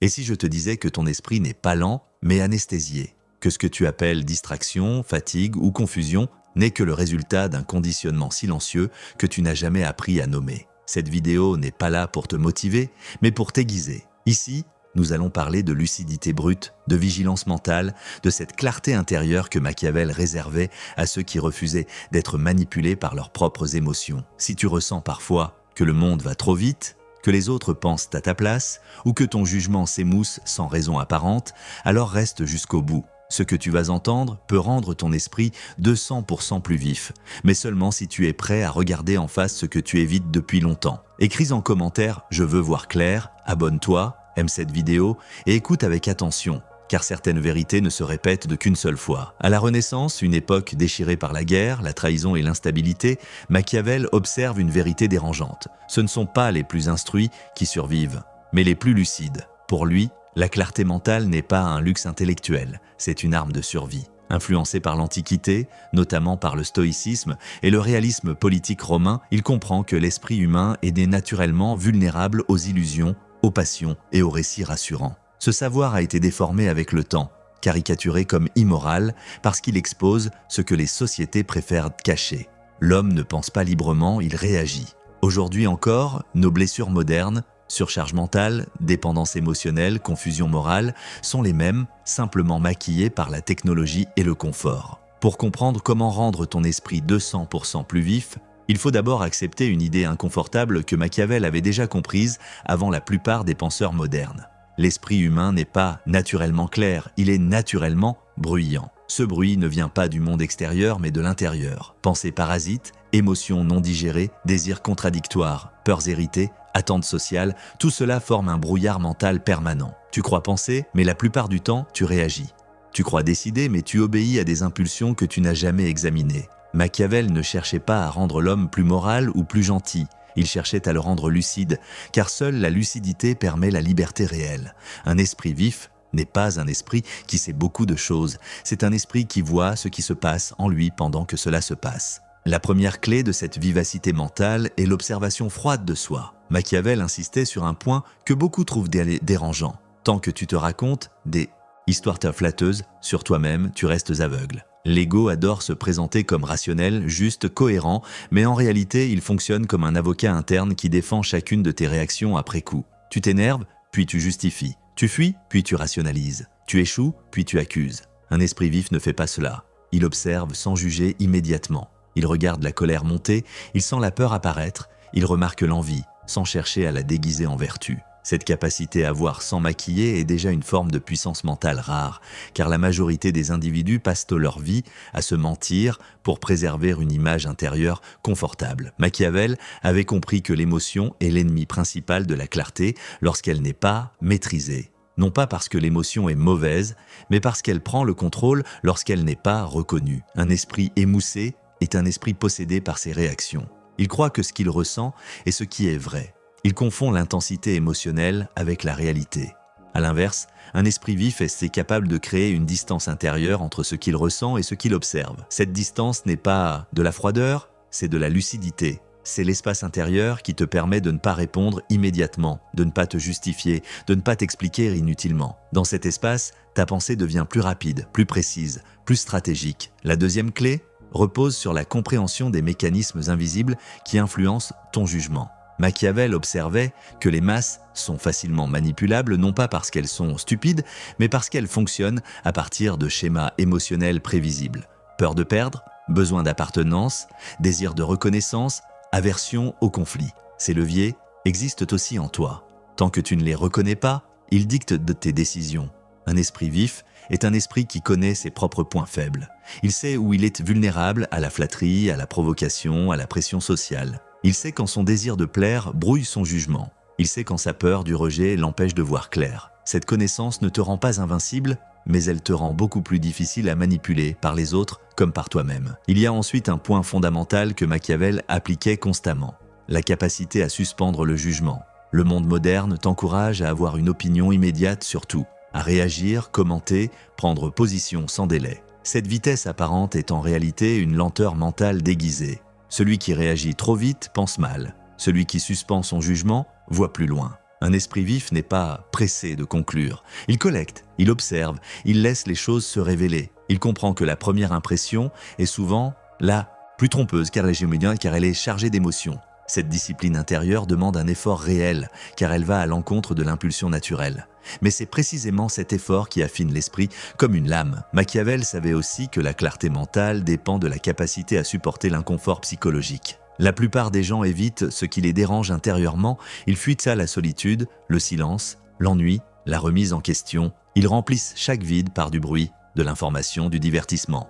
Et si je te disais que ton esprit n'est pas lent, mais anesthésié, que ce que tu appelles distraction, fatigue ou confusion n'est que le résultat d'un conditionnement silencieux que tu n'as jamais appris à nommer. Cette vidéo n'est pas là pour te motiver, mais pour t'aiguiser. Ici, nous allons parler de lucidité brute, de vigilance mentale, de cette clarté intérieure que Machiavel réservait à ceux qui refusaient d'être manipulés par leurs propres émotions. Si tu ressens parfois que le monde va trop vite, que les autres pensent à ta place, ou que ton jugement s'émousse sans raison apparente, alors reste jusqu'au bout. Ce que tu vas entendre peut rendre ton esprit 200% plus vif, mais seulement si tu es prêt à regarder en face ce que tu évites depuis longtemps. Écris en commentaire « Je veux voir clair », abonne-toi, aime cette vidéo et écoute avec attention, car certaines vérités ne se répètent de qu'une seule fois. À la Renaissance, une époque déchirée par la guerre, la trahison et l'instabilité, Machiavel observe une vérité dérangeante. Ce ne sont pas les plus instruits qui survivent, mais les plus lucides. Pour lui, la clarté mentale n'est pas un luxe intellectuel, c'est une arme de survie. Influencé par l'Antiquité, notamment par le stoïcisme et le réalisme politique romain, il comprend que l'esprit humain est né naturellement vulnérable aux illusions, aux passions et aux récits rassurants. Ce savoir a été déformé avec le temps, caricaturé comme immoral parce qu'il expose ce que les sociétés préfèrent cacher. L'homme ne pense pas librement, il réagit. Aujourd'hui encore, nos blessures modernes, surcharge mentale, dépendance émotionnelle, confusion morale, sont les mêmes, simplement maquillées par la technologie et le confort. Pour comprendre comment rendre ton esprit 200% plus vif, il faut d'abord accepter une idée inconfortable que Machiavel avait déjà comprise avant la plupart des penseurs modernes. L'esprit humain n'est pas naturellement clair, il est naturellement bruyant. Ce bruit ne vient pas du monde extérieur mais de l'intérieur. Pensées parasites, émotions non digérées, désirs contradictoires, peurs héritées, attentes sociales, tout cela forme un brouillard mental permanent. Tu crois penser, mais la plupart du temps, tu réagis. Tu crois décider, mais tu obéis à des impulsions que tu n'as jamais examinées. Machiavel ne cherchait pas à rendre l'homme plus moral ou plus gentil. Il cherchait à le rendre lucide, car seule la lucidité permet la liberté réelle. Un esprit vif n'est pas un esprit qui sait beaucoup de choses, c'est un esprit qui voit ce qui se passe en lui pendant que cela se passe. La première clé de cette vivacité mentale est l'observation froide de soi. Machiavel insistait sur un point que beaucoup trouvent dérangeant. Tant que tu te racontes des histoires flatteuses sur toi-même, tu restes aveugle. L'ego adore se présenter comme rationnel, juste, cohérent, mais en réalité, il fonctionne comme un avocat interne qui défend chacune de tes réactions après coup. Tu t'énerves, puis tu justifies. Tu fuis, puis tu rationalises. Tu échoues, puis tu accuses. Un esprit vif ne fait pas cela. Il observe sans juger immédiatement. Il regarde la colère monter, il sent la peur apparaître, il remarque l'envie, sans chercher à la déguiser en vertu. Cette capacité à voir sans maquiller est déjà une forme de puissance mentale rare, car la majorité des individus passent leur vie à se mentir pour préserver une image intérieure confortable. Machiavel avait compris que l'émotion est l'ennemi principal de la clarté lorsqu'elle n'est pas maîtrisée. Non pas parce que l'émotion est mauvaise, mais parce qu'elle prend le contrôle lorsqu'elle n'est pas reconnue. Un esprit émoussé est un esprit possédé par ses réactions. Il croit que ce qu'il ressent est ce qui est vrai. Il confond l'intensité émotionnelle avec la réalité. À l'inverse, un esprit vif est capable de créer une distance intérieure entre ce qu'il ressent et ce qu'il observe. Cette distance n'est pas de la froideur, c'est de la lucidité. C'est l'espace intérieur qui te permet de ne pas répondre immédiatement, de ne pas te justifier, de ne pas t'expliquer inutilement. Dans cet espace, ta pensée devient plus rapide, plus précise, plus stratégique. La deuxième clé repose sur la compréhension des mécanismes invisibles qui influencent ton jugement. Machiavel observait que les masses sont facilement manipulables non pas parce qu'elles sont stupides, mais parce qu'elles fonctionnent à partir de schémas émotionnels prévisibles. Peur de perdre, besoin d'appartenance, désir de reconnaissance, aversion au conflit. Ces leviers existent aussi en toi. Tant que tu ne les reconnais pas, ils dictent de tes décisions. Un esprit vif est un esprit qui connaît ses propres points faibles. Il sait où il est vulnérable à la flatterie, à la provocation, à la pression sociale. Il sait quand son désir de plaire brouille son jugement. Il sait quand sa peur du rejet l'empêche de voir clair. Cette connaissance ne te rend pas invincible, mais elle te rend beaucoup plus difficile à manipuler par les autres comme par toi-même. Il y a ensuite un point fondamental que Machiavel appliquait constamment, la capacité à suspendre le jugement. Le monde moderne t'encourage à avoir une opinion immédiate sur tout, à réagir, commenter, prendre position sans délai. Cette vitesse apparente est en réalité une lenteur mentale déguisée. Celui qui réagit trop vite pense mal. Celui qui suspend son jugement voit plus loin. Un esprit vif n'est pas pressé de conclure. Il collecte, il observe, il laisse les choses se révéler. Il comprend que la première impression est souvent la plus trompeuse car elle est chargée d'émotions. Cette discipline intérieure demande un effort réel car elle va à l'encontre de l'impulsion naturelle. Mais c'est précisément cet effort qui affine l'esprit comme une lame. Machiavel savait aussi que la clarté mentale dépend de la capacité à supporter l'inconfort psychologique. La plupart des gens évitent ce qui les dérange intérieurement, ils fuient à la solitude, le silence, l'ennui, la remise en question. Ils remplissent chaque vide par du bruit, de l'information, du divertissement.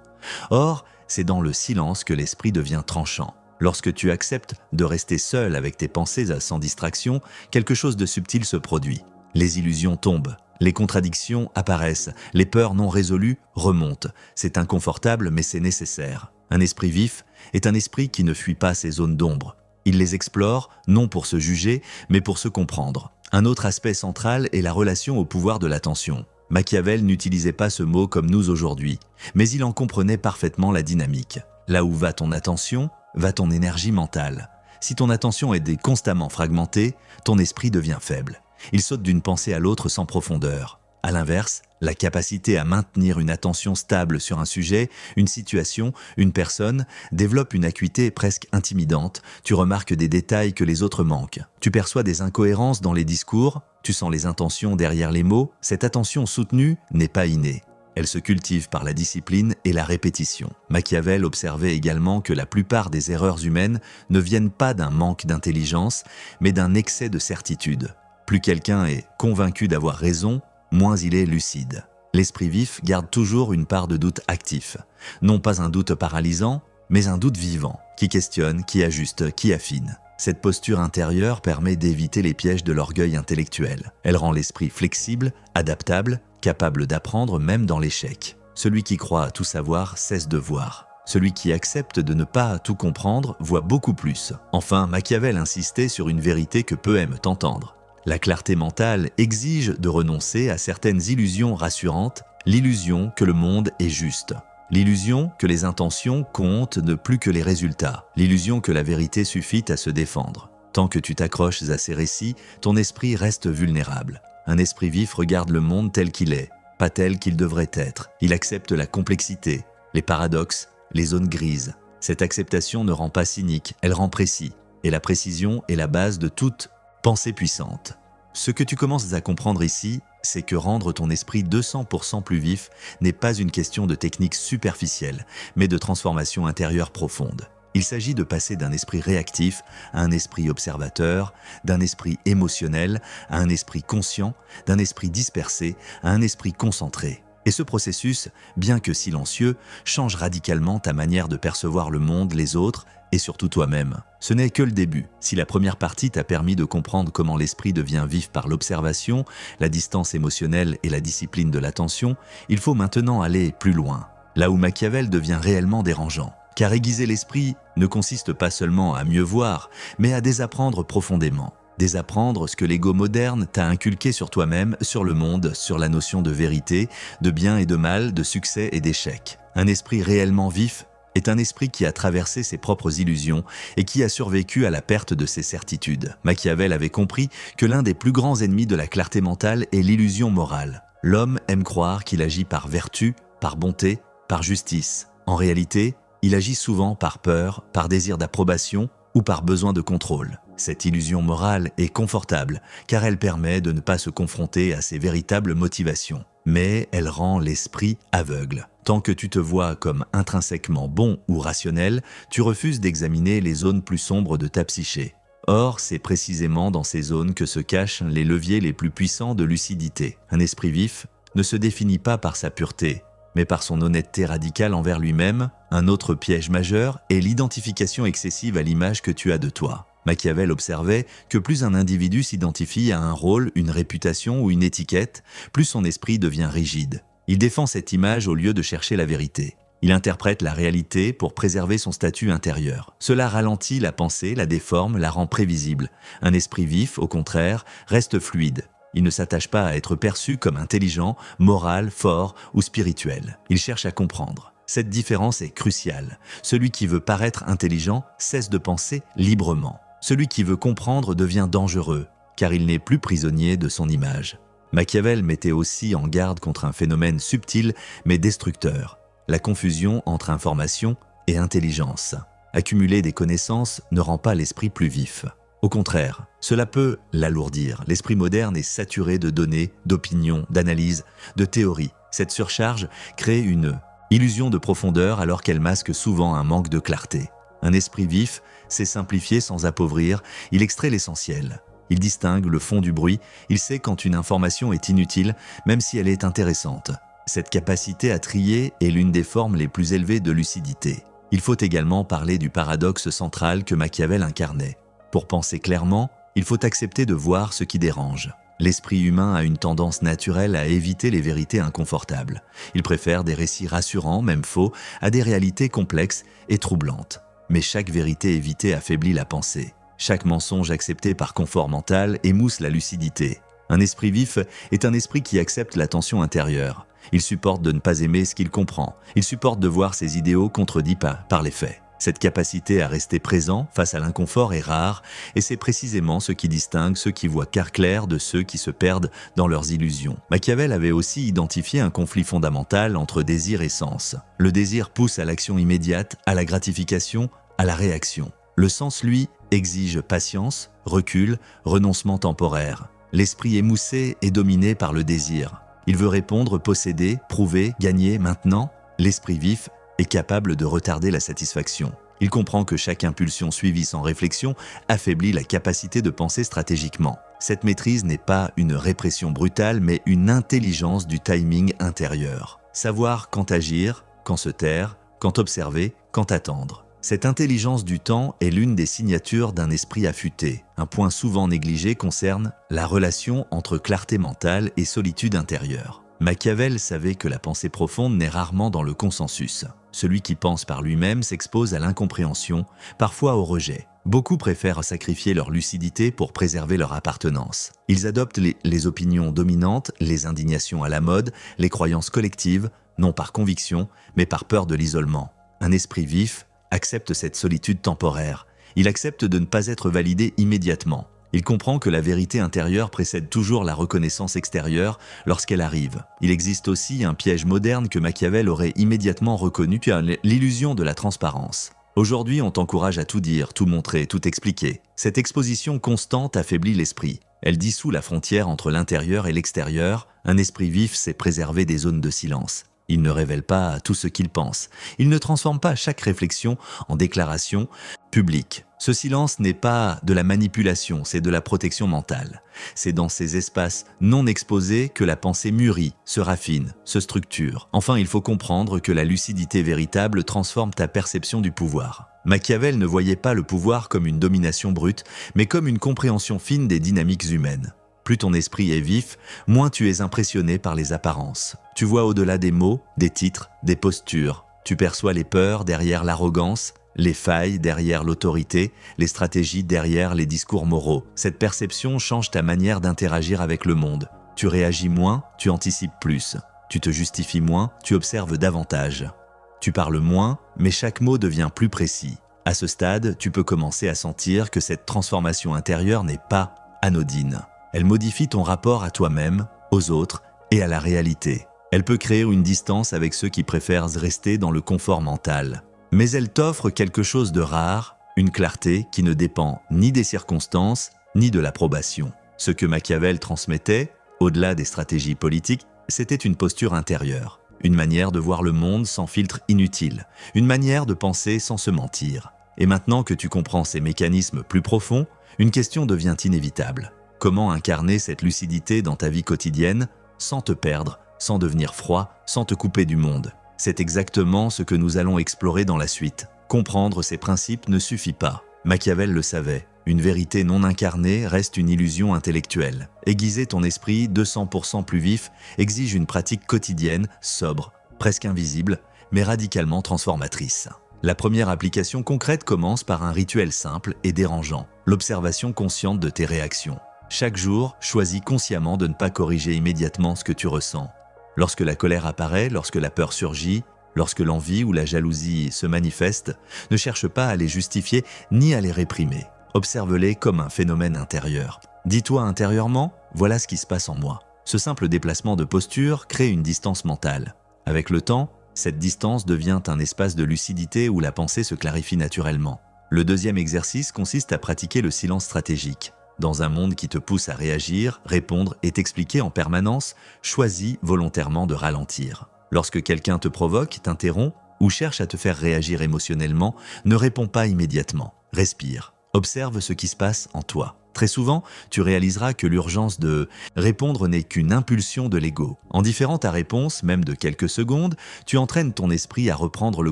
Or, c'est dans le silence que l'esprit devient tranchant. Lorsque tu acceptes de rester seul avec tes pensées sans distraction, quelque chose de subtil se produit. Les illusions tombent, les contradictions apparaissent, les peurs non résolues remontent. C'est inconfortable, mais c'est nécessaire. Un esprit vif est un esprit qui ne fuit pas ces zones d'ombre. Il les explore, non pour se juger, mais pour se comprendre. Un autre aspect central est la relation au pouvoir de l'attention. Machiavel n'utilisait pas ce mot comme nous aujourd'hui, mais il en comprenait parfaitement la dynamique. Là où va ton attention, va ton énergie mentale. Si ton attention est constamment fragmentée, ton esprit devient faible. Il saute d'une pensée à l'autre sans profondeur. À l'inverse, la capacité à maintenir une attention stable sur un sujet, une situation, une personne, développe une acuité presque intimidante. Tu remarques des détails que les autres manquent. Tu perçois des incohérences dans les discours, tu sens les intentions derrière les mots. Cette attention soutenue n'est pas innée. Elle se cultive par la discipline et la répétition. Machiavel observait également que la plupart des erreurs humaines ne viennent pas d'un manque d'intelligence, mais d'un excès de certitude. Plus quelqu'un est convaincu d'avoir raison, moins il est lucide. L'esprit vif garde toujours une part de doute actif. Non pas un doute paralysant, mais un doute vivant, qui questionne, qui ajuste, qui affine. Cette posture intérieure permet d'éviter les pièges de l'orgueil intellectuel. Elle rend l'esprit flexible, adaptable, capable d'apprendre même dans l'échec. Celui qui croit à tout savoir cesse de voir. Celui qui accepte de ne pas tout comprendre voit beaucoup plus. Enfin, Machiavel insistait sur une vérité que peu aiment entendre. La clarté mentale exige de renoncer à certaines illusions rassurantes, l'illusion que le monde est juste, l'illusion que les intentions comptent ne plus que les résultats, l'illusion que la vérité suffit à se défendre. Tant que tu t'accroches à ces récits, ton esprit reste vulnérable. Un esprit vif regarde le monde tel qu'il est, pas tel qu'il devrait être. Il accepte la complexité, les paradoxes, les zones grises. Cette acceptation ne rend pas cynique, elle rend précis. Et la précision est la base de toute pensée puissante. Ce que tu commences à comprendre ici, c'est que rendre ton esprit 200% plus vif n'est pas une question de technique superficielle, mais de transformation intérieure profonde. Il s'agit de passer d'un esprit réactif à un esprit observateur, d'un esprit émotionnel à un esprit conscient, d'un esprit dispersé à un esprit concentré. Et ce processus, bien que silencieux, change radicalement ta manière de percevoir le monde, les autres et surtout toi-même. Ce n'est que le début. Si la première partie t'a permis de comprendre comment l'esprit devient vif par l'observation, la distance émotionnelle et la discipline de l'attention, il faut maintenant aller plus loin, là où Machiavel devient réellement dérangeant. Car aiguiser l'esprit ne consiste pas seulement à mieux voir, mais à désapprendre profondément. Désapprendre ce que l'ego moderne t'a inculqué sur toi-même, sur le monde, sur la notion de vérité, de bien et de mal, de succès et d'échec. Un esprit réellement vif est un esprit qui a traversé ses propres illusions et qui a survécu à la perte de ses certitudes. Machiavel avait compris que l'un des plus grands ennemis de la clarté mentale est l'illusion morale. L'homme aime croire qu'il agit par vertu, par bonté, par justice. En réalité, il agit souvent par peur, par désir d'approbation ou par besoin de contrôle. Cette illusion morale est confortable car elle permet de ne pas se confronter à ses véritables motivations. Mais elle rend l'esprit aveugle. Tant que tu te vois comme intrinsèquement bon ou rationnel, tu refuses d'examiner les zones plus sombres de ta psyché. Or, c'est précisément dans ces zones que se cachent les leviers les plus puissants de lucidité. Un esprit vif ne se définit pas par sa pureté, mais par son honnêteté radicale envers lui-même. Un autre piège majeur est l'identification excessive à l'image que tu as de toi. Machiavel observait que plus un individu s'identifie à un rôle, une réputation ou une étiquette, plus son esprit devient rigide. Il défend cette image au lieu de chercher la vérité. Il interprète la réalité pour préserver son statut intérieur. Cela ralentit la pensée, la déforme, la rend prévisible. Un esprit vif, au contraire, reste fluide. Il ne s'attache pas à être perçu comme intelligent, moral, fort ou spirituel. Il cherche à comprendre. Cette différence est cruciale. Celui qui veut paraître intelligent cesse de penser librement. Celui qui veut comprendre devient dangereux. car il n'est plus prisonnier de son image. Machiavel mettait aussi en garde contre un phénomène subtil mais destructeur, la confusion entre information et intelligence. Accumuler des connaissances ne rend pas l'esprit plus vif. Au contraire, cela peut l'alourdir. L'esprit moderne est saturé de données, d'opinions, d'analyses, de théories. Cette surcharge crée une illusion de profondeur alors qu'elle masque souvent un manque de clarté. Un esprit vif sait simplifier sans appauvrir, il extrait l'essentiel. Il distingue le fond du bruit, il sait quand une information est inutile, même si elle est intéressante. Cette capacité à trier est l'une des formes les plus élevées de lucidité. Il faut également parler du paradoxe central que Machiavel incarnait. Pour penser clairement, il faut accepter de voir ce qui dérange. L'esprit humain a une tendance naturelle à éviter les vérités inconfortables. Il préfère des récits rassurants, même faux, à des réalités complexes et troublantes. Mais chaque vérité évitée affaiblit la pensée. Chaque mensonge accepté par confort mental émousse la lucidité. Un esprit vif est un esprit qui accepte la tension intérieure. Il supporte de ne pas aimer ce qu'il comprend. Il supporte de voir ses idéaux contredits par les faits. Cette capacité à rester présent face à l'inconfort est rare, et c'est précisément ce qui distingue ceux qui voient clair de ceux qui se perdent dans leurs illusions. Machiavel avait aussi identifié un conflit fondamental entre désir et sens. Le désir pousse à l'action immédiate, à la gratification, à la réaction. Le sens, lui, exige patience, recul, renoncement temporaire. L'esprit émoussé est dominé par le désir. Il veut répondre, posséder, prouver, gagner maintenant. L'esprit vif est capable de retarder la satisfaction. Il comprend que chaque impulsion suivie sans réflexion affaiblit la capacité de penser stratégiquement. Cette maîtrise n'est pas une répression brutale, mais une intelligence du timing intérieur. Savoir quand agir, quand se taire, quand observer, quand attendre. Cette intelligence du temps est l'une des signatures d'un esprit affûté. Un point souvent négligé concerne la relation entre clarté mentale et solitude intérieure. Machiavel savait que la pensée profonde naît rarement dans le consensus. Celui qui pense par lui-même s'expose à l'incompréhension, parfois au rejet. Beaucoup préfèrent sacrifier leur lucidité pour préserver leur appartenance. Ils adoptent les opinions dominantes, les indignations à la mode, les croyances collectives, non par conviction, mais par peur de l'isolement. Un esprit vif accepte cette solitude temporaire. Il accepte de ne pas être validé immédiatement. Il comprend que la vérité intérieure précède toujours la reconnaissance extérieure lorsqu'elle arrive. Il existe aussi un piège moderne que Machiavel aurait immédiatement reconnu, l'illusion de la transparence. Aujourd'hui, on t'encourage à tout dire, tout montrer, tout expliquer. Cette exposition constante affaiblit l'esprit. Elle dissout la frontière entre l'intérieur et l'extérieur. Un esprit vif sait préserver des zones de silence. Il ne révèle pas tout ce qu'il pense. Il ne transforme pas chaque réflexion en déclaration publique. Ce silence n'est pas de la manipulation, c'est de la protection mentale. C'est dans ces espaces non exposés que la pensée mûrit, se raffine, se structure. Enfin, il faut comprendre que la lucidité véritable transforme ta perception du pouvoir. Machiavel ne voyait pas le pouvoir comme une domination brute, mais comme une compréhension fine des dynamiques humaines. Plus ton esprit est vif, moins tu es impressionné par les apparences. Tu vois au-delà des mots, des titres, des postures. Tu perçois les peurs derrière l'arrogance, les failles derrière l'autorité, les stratégies derrière les discours moraux. Cette perception change ta manière d'interagir avec le monde. Tu réagis moins, tu anticipes plus. Tu te justifies moins, tu observes davantage. Tu parles moins, mais chaque mot devient plus précis. À ce stade, tu peux commencer à sentir que cette transformation intérieure n'est pas anodine. Elle modifie ton rapport à toi-même, aux autres et à la réalité. Elle peut créer une distance avec ceux qui préfèrent rester dans le confort mental. Mais elle t'offre quelque chose de rare, une clarté qui ne dépend ni des circonstances, ni de l'approbation. Ce que Machiavel transmettait, au-delà des stratégies politiques, c'était une posture intérieure, une manière de voir le monde sans filtre inutile, une manière de penser sans se mentir. Et maintenant que tu comprends ces mécanismes plus profonds, une question devient inévitable. Comment incarner cette lucidité dans ta vie quotidienne, sans te perdre, sans devenir froid, sans te couper du monde? C'est exactement ce que nous allons explorer dans la suite. Comprendre ces principes ne suffit pas. Machiavel le savait. Une vérité non incarnée reste une illusion intellectuelle. Aiguiser ton esprit 200% plus vif exige une pratique quotidienne, sobre, presque invisible, mais radicalement transformatrice. La première application concrète commence par un rituel simple et dérangeant, l'observation consciente de tes réactions. Chaque jour, choisis consciemment de ne pas corriger immédiatement ce que tu ressens. Lorsque la colère apparaît, lorsque la peur surgit, lorsque l'envie ou la jalousie se manifestent, ne cherche pas à les justifier ni à les réprimer. Observe-les comme un phénomène intérieur. Dis-toi intérieurement, voilà ce qui se passe en moi. Ce simple déplacement de posture crée une distance mentale. Avec le temps, cette distance devient un espace de lucidité où la pensée se clarifie naturellement. Le deuxième exercice consiste à pratiquer le silence stratégique. Dans un monde qui te pousse à réagir, répondre et t'expliquer en permanence, choisis volontairement de ralentir. Lorsque quelqu'un te provoque, t'interrompt ou cherche à te faire réagir émotionnellement, ne réponds pas immédiatement. Respire. Observe ce qui se passe en toi. Très souvent, tu réaliseras que l'urgence de répondre n'est qu'une impulsion de l'ego. En différant ta réponse, même de quelques secondes, tu entraînes ton esprit à reprendre le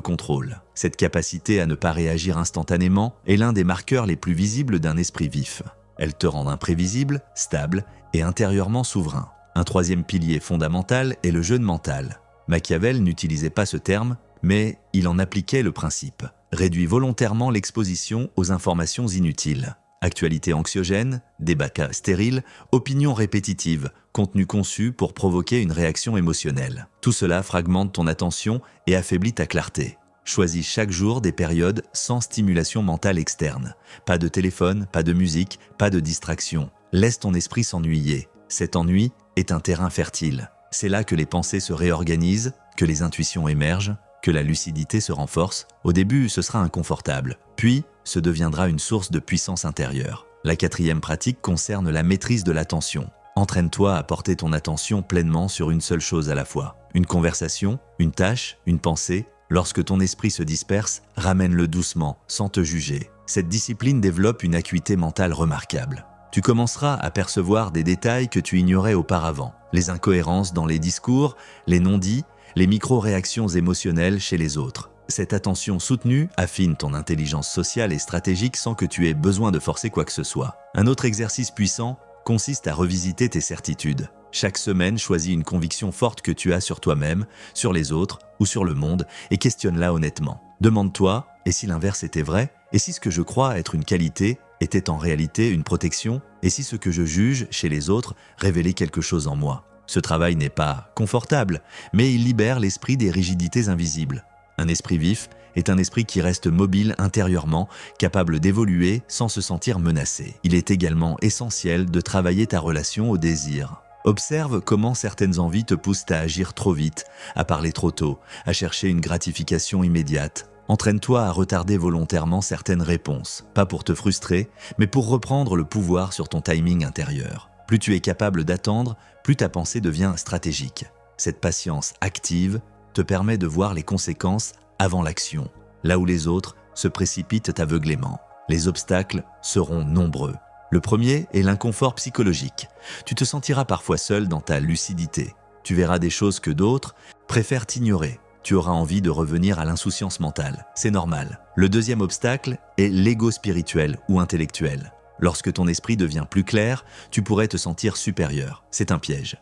contrôle. Cette capacité à ne pas réagir instantanément est l'un des marqueurs les plus visibles d'un esprit vif. Elle te rend imprévisible, stable et intérieurement souverain. Un troisième pilier fondamental est le jeûne mental. Machiavel n'utilisait pas ce terme, mais il en appliquait le principe. Réduis volontairement l'exposition aux informations inutiles. Actualité anxiogène, débats stériles, opinions répétitives, contenu conçu pour provoquer une réaction émotionnelle. Tout cela fragmente ton attention et affaiblit ta clarté. Choisis chaque jour des périodes sans stimulation mentale externe. Pas de téléphone, pas de musique, pas de distraction. Laisse ton esprit s'ennuyer. Cet ennui est un terrain fertile. C'est là que les pensées se réorganisent, que les intuitions émergent, que la lucidité se renforce. Au début, ce sera inconfortable. Puis, ce deviendra une source de puissance intérieure. La quatrième pratique concerne la maîtrise de l'attention. Entraîne-toi à porter ton attention pleinement sur une seule chose à la fois. Une conversation, une tâche, une pensée. Lorsque ton esprit se disperse, ramène-le doucement, sans te juger. Cette discipline développe une acuité mentale remarquable. Tu commenceras à percevoir des détails que tu ignorais auparavant. Les incohérences dans les discours, les non-dits, les micro-réactions émotionnelles chez les autres. Cette attention soutenue affine ton intelligence sociale et stratégique sans que tu aies besoin de forcer quoi que ce soit. Un autre exercice puissant consiste à revisiter tes certitudes. Chaque semaine, choisis une conviction forte que tu as sur toi-même, sur les autres ou sur le monde et questionne-la honnêtement. Demande-toi, et si l'inverse était vrai? Et si ce que je crois être une qualité était en réalité une protection? Et si ce que je juge chez les autres révélait quelque chose en moi? Ce travail n'est pas confortable, mais il libère l'esprit des rigidités invisibles. Un esprit vif est un esprit qui reste mobile intérieurement, capable d'évoluer sans se sentir menacé. Il est également essentiel de travailler ta relation au désir. Observe comment certaines envies te poussent à agir trop vite, à parler trop tôt, à chercher une gratification immédiate. Entraîne-toi à retarder volontairement certaines réponses, pas pour te frustrer, mais pour reprendre le pouvoir sur ton timing intérieur. Plus tu es capable d'attendre, plus ta pensée devient stratégique. Cette patience active te permet de voir les conséquences avant l'action, là où les autres se précipitent aveuglément. Les obstacles seront nombreux. Le premier est l'inconfort psychologique. Tu te sentiras parfois seul dans ta lucidité. Tu verras des choses que d'autres préfèrent ignorer. Tu auras envie de revenir à l'insouciance mentale. C'est normal. Le deuxième obstacle est l'ego spirituel ou intellectuel. Lorsque ton esprit devient plus clair, tu pourrais te sentir supérieur. C'est un piège.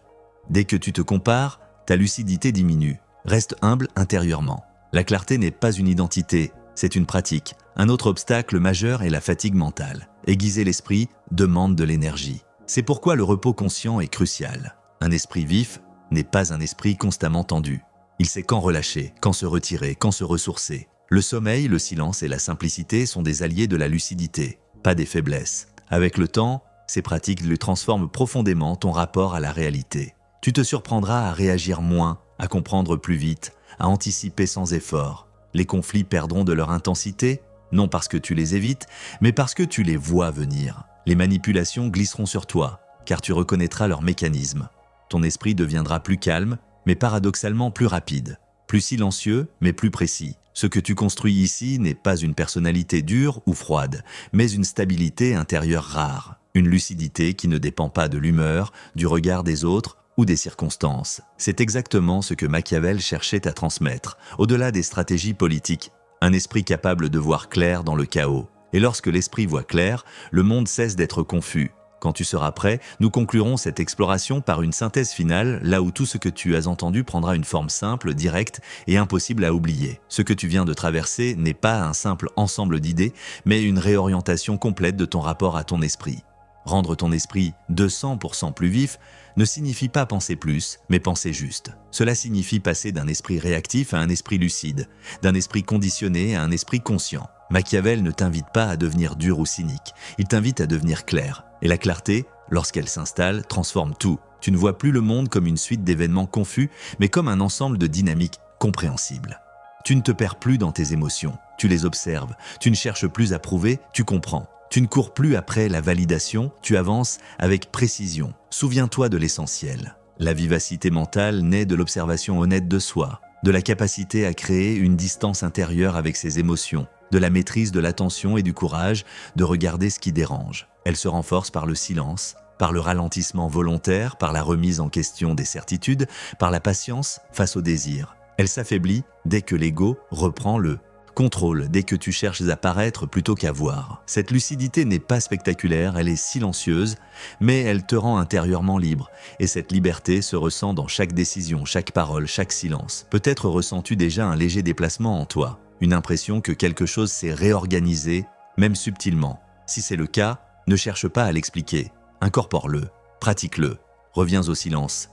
Dès que tu te compares, ta lucidité diminue. Reste humble intérieurement. La clarté n'est pas une identité, c'est une pratique. Un autre obstacle majeur est la fatigue mentale. Aiguiser l'esprit demande de l'énergie. C'est pourquoi le repos conscient est crucial. Un esprit vif n'est pas un esprit constamment tendu. Il sait quand relâcher, quand se retirer, quand se ressourcer. Le sommeil, le silence et la simplicité sont des alliés de la lucidité, pas des faiblesses. Avec le temps, ces pratiques lui transforment profondément ton rapport à la réalité. Tu te surprendras à réagir moins, à comprendre plus vite, à anticiper sans effort. Les conflits perdront de leur intensité, non parce que tu les évites, mais parce que tu les vois venir. Les manipulations glisseront sur toi, car tu reconnaîtras leurs mécanismes. Ton esprit deviendra plus calme, mais paradoxalement plus rapide. Plus silencieux, mais plus précis. Ce que tu construis ici n'est pas une personnalité dure ou froide, mais une stabilité intérieure rare. Une lucidité qui ne dépend pas de l'humeur, du regard des autres ou des circonstances. C'est exactement ce que Machiavel cherchait à transmettre, au-delà des stratégies politiques. Un esprit capable de voir clair dans le chaos. Et lorsque l'esprit voit clair, le monde cesse d'être confus. Quand tu seras prêt, nous conclurons cette exploration par une synthèse finale, là où tout ce que tu as entendu prendra une forme simple, directe et impossible à oublier. Ce que tu viens de traverser n'est pas un simple ensemble d'idées, mais une réorientation complète de ton rapport à ton esprit. Rendre ton esprit 200% plus vif ne signifie pas penser plus, mais penser juste. Cela signifie passer d'un esprit réactif à un esprit lucide, d'un esprit conditionné à un esprit conscient. Machiavel ne t'invite pas à devenir dur ou cynique, il t'invite à devenir clair. Et la clarté, lorsqu'elle s'installe, transforme tout. Tu ne vois plus le monde comme une suite d'événements confus, mais comme un ensemble de dynamiques compréhensibles. Tu ne te perds plus dans tes émotions, tu les observes, tu ne cherches plus à prouver, tu comprends. Tu ne cours plus après la validation, tu avances avec précision. Souviens-toi de l'essentiel. La vivacité mentale naît de l'observation honnête de soi, de la capacité à créer une distance intérieure avec ses émotions, de la maîtrise de l'attention et du courage de regarder ce qui dérange. Elle se renforce par le silence, par le ralentissement volontaire, par la remise en question des certitudes, par la patience face au désir. Elle s'affaiblit dès que l'ego reprend le contrôle, dès que tu cherches à paraître plutôt qu'à voir. Cette lucidité n'est pas spectaculaire, elle est silencieuse, mais elle te rend intérieurement libre. Et cette liberté se ressent dans chaque décision, chaque parole, chaque silence. Peut-être ressens-tu déjà un léger déplacement en toi, une impression que quelque chose s'est réorganisé, même subtilement. Si c'est le cas, ne cherche pas à l'expliquer. Incorpore-le, pratique-le, reviens au silence.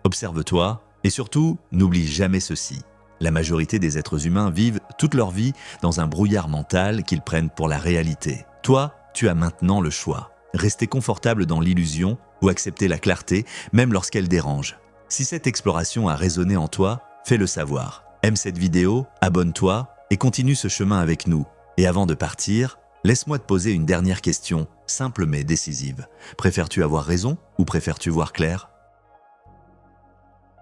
Observe-toi et surtout, n'oublie jamais ceci. La majorité des êtres humains vivent toute leur vie dans un brouillard mental qu'ils prennent pour la réalité. Toi, tu as maintenant le choix. Rester confortable dans l'illusion ou accepter la clarté, même lorsqu'elle dérange. Si cette exploration a résonné en toi, fais-le savoir. Aime cette vidéo, abonne-toi et continue ce chemin avec nous. Et avant de partir, laisse-moi te poser une dernière question, simple mais décisive. Préfères-tu avoir raison ou préfères-tu voir clair ?